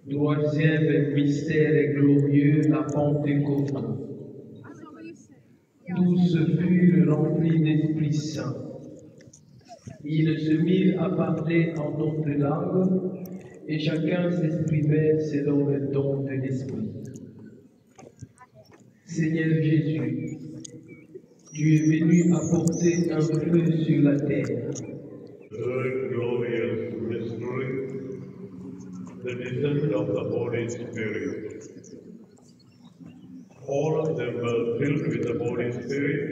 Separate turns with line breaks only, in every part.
Troisième mystère glorieux, la Pentecôte. Tous furent remplis d'Esprit Saint. Ils se mirent à parler en d'autres langues, et chacun s'exprimait selon le don de l'Esprit. Seigneur Jésus, tu es venu apporter un feu sur la terre.
Third glorious mystery, the descent of the Holy Spirit. All of them were filled with the Holy Spirit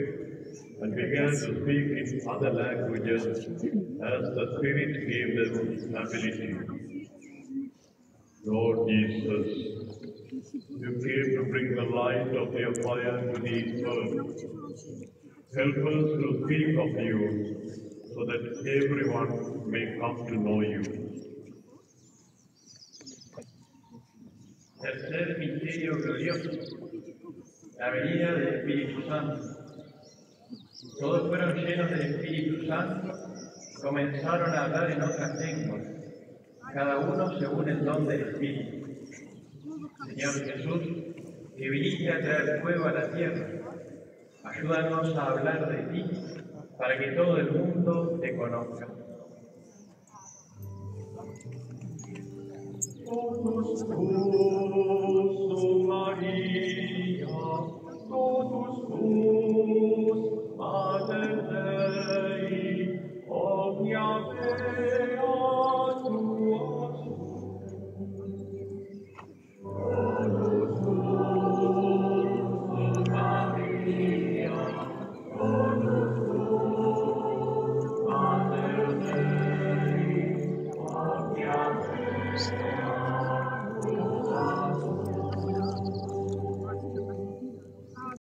and began to speak in other languages as the Spirit gave them ability. Lord Jesus, you came to bring the light of your fire to this world. Help us to speak of you so that everyone may come to know you.
Tercer misterio glorioso, la venida del Espíritu Santo. Todos fueron llenos del Espíritu Santo y comenzaron a hablar en otras lenguas, cada uno según el don del Espíritu. Señor Jesús, que viniste a traer fuego a la tierra, ayúdanos a hablar de ti para que todo el mundo te conozca.
Todos